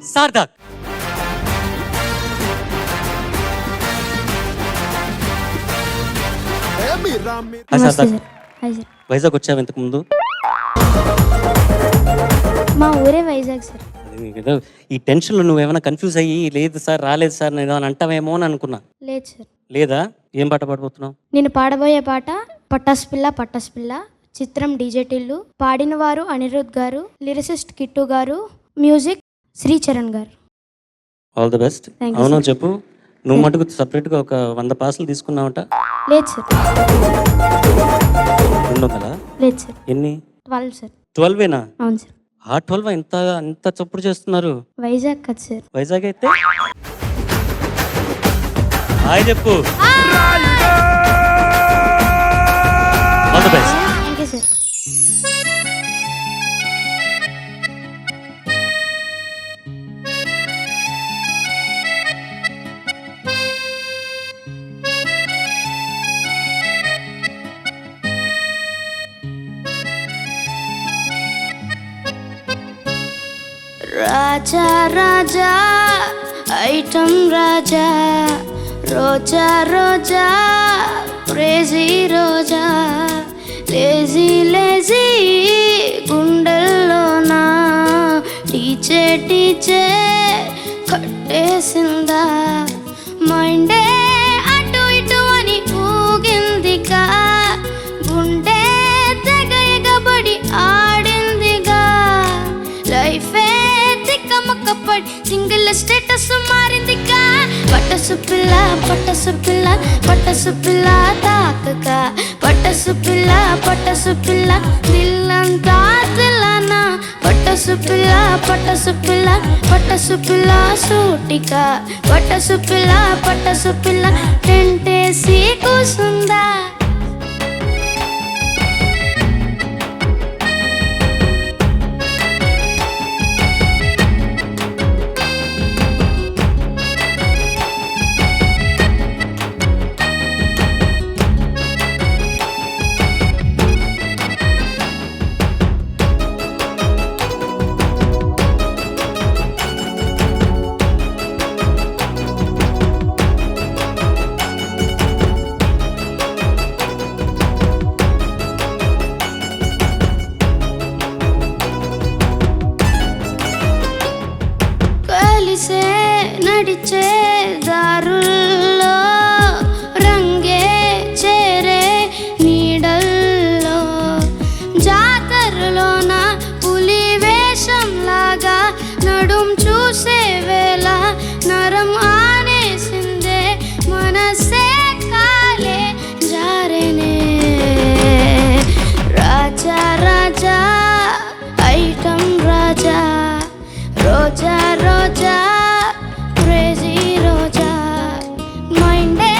Sarthak. Hi Sarthak. Hi sir. Vizag వచ్చావు ఇంతకు ముందు? మా ఊరే వైజాగ్ సార్. ఏదో ఈ టెన్షన్లో నువ్వు ఏమైనా కన్ఫ్యూజ్ అయ్యి లేదు సార్ రాలేదు సార్ నేను అని అంటావేమో అని అనుకున్నా. లేదు సార్. లేదా? ఏం పాట పాడబోతున్నావు? నేను పాడబోయే పాట పటాస్ పిల్ల పటాస్ పిల్ల, చిత్రం డీజే టిల్లు, పాడిన వారు అనిరుద్ గారు, లిరిసిస్ట్ కిట్టు గారు, మ్యూజిక్ శ్రీచరణ్ గారు. All the best. Thank you, అవును sir. చెప్పు, నువ్వు మటుకు సపరేట్గా ఒక 100 పాసులు తీసుకున్నావట. లేదు సార్. 200? లేదు సార్. ఎన్ని? 12 సార్. 12ఏనా? అవును సార్. ఆ 12 ఎంత చప్పుడు చేస్తున్నారు? వైజాగ్ కదా సార్. వైజాగ్ అయితే హాయ్ చెప్పు. All the best. Thank you sir. రాజా రాజా ఐటమ్ రాజా, రోజా రోజా క్రేజీ రోజా, లేజీ లేజీ గుండెల్లోనా టీచే టీచే కట్టేసిందా, మైండే అటు ఇటు అని ఊగిందిగా, గుండె తెగ ఎగబడి ఆడిందిగా, లైఫే తిక్కమక్కపడి సింగిల్ స్టేటస్ మారిందిగా, పట్టసు పిల్ల పట్టసు పిల్ల పట్టసు పిల్ల తాకగా, పట్టసు పిల్ల దిల్లంతా తిల్లనా, పట్టసు పిల్ల పట్టసు పిల్ల సూటిగా, పట్టసు పిల్ల టెంటేసి కూసుందా. కలిసే నడిచే దారుల్లో రంగే చేరే నీడల్లో, జాతరలోన పులి వేషంలాగా నడుం చూసే వేళ నరం ఆనేసిందే, మనసే కాలే జారెనే, రాజా రాజా ఐటమ్ రాజా, రోజా రోజా క్రేజీ రోజా, మైండే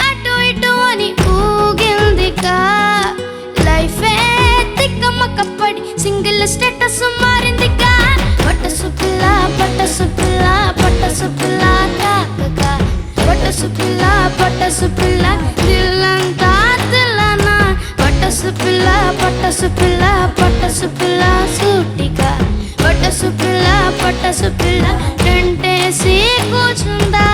అటు ఇటు అని ఊగిందిగా, లైఫే తిక్కమక్కపడి సింగిల్ స్టేటస్ మారిందిగా, పట్టసు పిల్ల తాకగా, పట్టసు పిల్ల దిల్లంతా తిల్లనా, పట్టసు పిల్ల సూటిగా, పట్టసు పిల్ల టెంటేసి కూర్చుందా.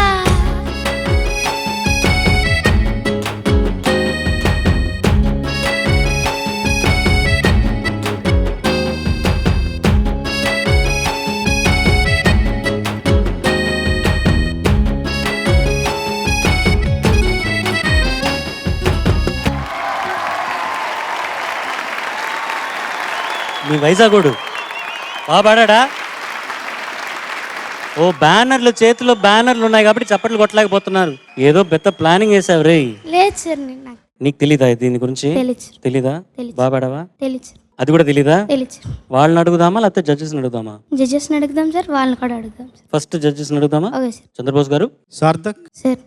మీ వైజాగోడు బాగా పాడా? ఓ బ్యానర్లు, చేతిలో బ్యానర్లు ఉన్నాయి కాబట్టి చప్పట్లు కొట్టలేకపోతున్నారు. ఏదో పెద్ద ప్లానింగ్ వేసావు రే. లేదు సార్. నాకు నీకు తెలీదా దీని గురించి? తెలీదు. తెలీదా? తెలీదు. బాగా పాడావా? తెలీదు సార్. అది కూడా తెలీదా? తెలీదు సార్. వాళ్ళని అడుగుదామా లేకపోతే జడ్జెస్ని అడుగుదామా? జడ్జెస్ని అడుగుదాం సార్, వాళ్ళని కూడా అడుగుదాం సార్. ఫస్ట్ జడ్జెస్ని అడుగుదామా? Okay sir. Chandrabose garu. Sarthak sir.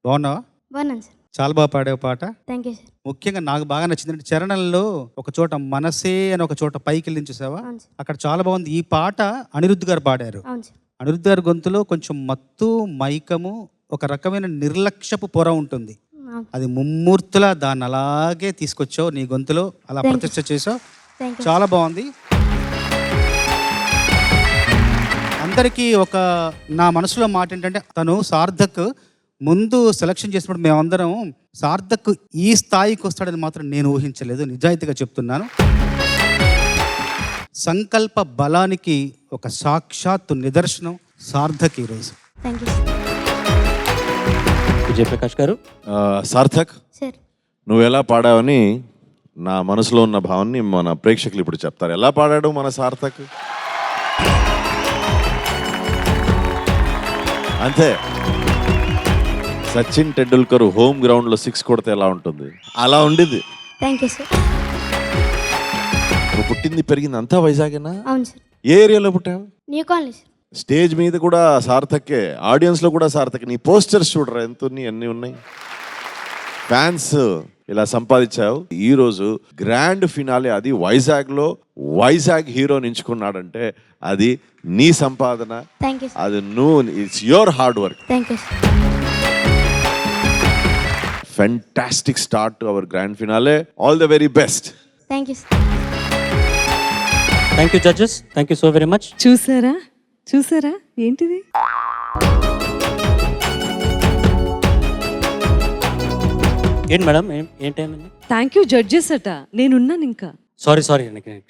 బాగున్నావా? బాగున్నాను సార్. చాలా బాగా పాడావు పాట. Thank you sir. ముఖ్యంగా నాకు బాగా నచ్చిందంటే చరణంలో ఒక చోట మనసే అని ఒక చోట పైకి వెళ్ళి చూసావా, అవును సార్. అక్కడ చాలా బాగుంది. ఈ పాట అనిరుద్ధ్ గారు పాడారు. అవును సార్. అనిరుద్ధ్ గారి గొంతులో కొంచెం మత్తు, మైకము, ఒక రకమైన నిర్లక్ష్యపు పొర ఉంటుంది. అవును. అది ముమ్మూర్తులా దాన్ని అలాగే తీసుకొచ్చావు నీ గొంతులో, అలా Thank you. ప్రతిష్ట చేసావు. Thank you. చాలా బాగుంది. అందరికీ ఒక నా మనసులో మాట ఏంటంటే, తను సార్థక్ ముందు సెలక్షన్ చేసినప్పుడు మేమందరం సార్థక్ ఈ స్థాయికి వస్తాడని మాత్రం నేను ఊహించలేదు. నిజాయితీగా చెప్తున్నాను. సంకల్ప బలానికి ఒక సాక్షాత్తు నిదర్శనం సార్థక్ ఈరోజు. థ్యాంక్ యూ విజయప్రకాష్ గారు. సార్థక్, సార్. నువ్వు ఎలా పాడావని నా మనసులో ఉన్న భావాన్ని మన ప్రేక్షకులు ఇప్పుడు చెప్తారు. ఎలా పాడాడు మన సార్థక్? అంతే. సచిన్ టెండూల్కర్ హోమ్ గ్రౌండ్లో 6 కొడితే ఎలా ఉంటుంది అలా ఉండింది. Thank you sir. నువ్వు పుట్టింది పెరిగింది అంతా వైజాగేనా? అవును సార్. ఏ ఏరియాలో పుట్టావు? New colony sir. స్టేజ్ మీద కూడా సార్థకే, ఆడియన్స్లో కూడా సార్థకే. నీ పోస్టర్స్ చూడరా ఎంత అన్నీ ఉన్నాయి. ఫ్యాన్స్ ఇలా సంపాదించావు. ఈరోజు గ్రాండ్ ఫినాలే, అది వైజాగ్లో వైజాగ్ హీరోని ఎంచుకున్నాడంటే అది నీ సంపాదన. Thank you sir. అది నువ్వు, it's your hard work. Thank you sir. Fantastic start to our grand finale. All the very best. Thank you sir. Thank you judges. Thank you so very much. చూసారా చూసారా ఏంటిది? ఏంటి madam, ఏంటైందండి? Thank you judges అట. నేనున్నాను ఇంకా. Sorry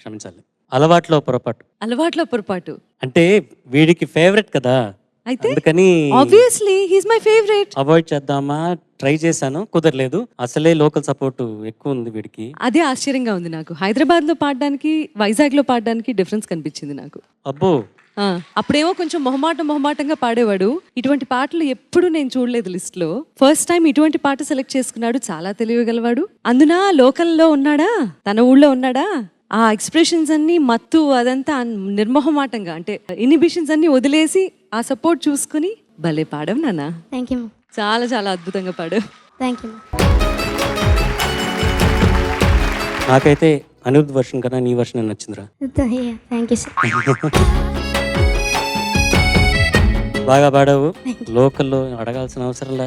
క్షమించాలి. అలవాట్లో పొరపాటు. అలవాట్ల పొరపాటు. అంటే వీడికి ఫేవరెట్ కదా, అయితే అందుకని obviously he's my favourite. Avoid చేద్దామా ట్రై చేశాను, కుదరలేదు. అసలే లోకల్ సపోర్ట్ ఎక్కువ ఉంది వీడికి. అదే ఆశ్చర్యంగా ఉంది నాకు. హైదరాబాద్ లో పాడడానికి వైజాగ్ లో పాడడానికి డిఫరెన్స్ కనిపించింది నాకు. అబ్బో. అప్పుడేమో కొంచెం మొహమాటంగా పాడేవాడు. ఇటువంటి పాటలు ఎప్పుడు నేను చూడలేదు లిస్ట్ లో. ఫస్ట్ టైం ఇటువంటి పాట సెలెక్ట్ చేసుకున్నాడు. చాలా తెలియగలవాడు. అందున లోకల్లో ఉన్నాడా, తన ఊళ్ళో ఉన్నాడా, ఆ ఎక్స్ప్రెషన్స్ అన్ని మత్తు అదంతా నిర్మోహమాటంగా, అంటే ఇన్హిబిషన్స్ అన్ని వదిలేసి ఆ సపోర్ట్ చూసుకుని భలే పాడావు నాన్న. Thank you. చాలా చాలా అద్భుతంగా పాడావు. Thank you. నాకైతే అనిరుద్ధ్ వర్షన్ కన్నా నీ వర్షన్ నచ్చిందిరా. Thank you sir. బాగా పాడావు. లోకల్లో అడగాల్సిన అవసరం లే.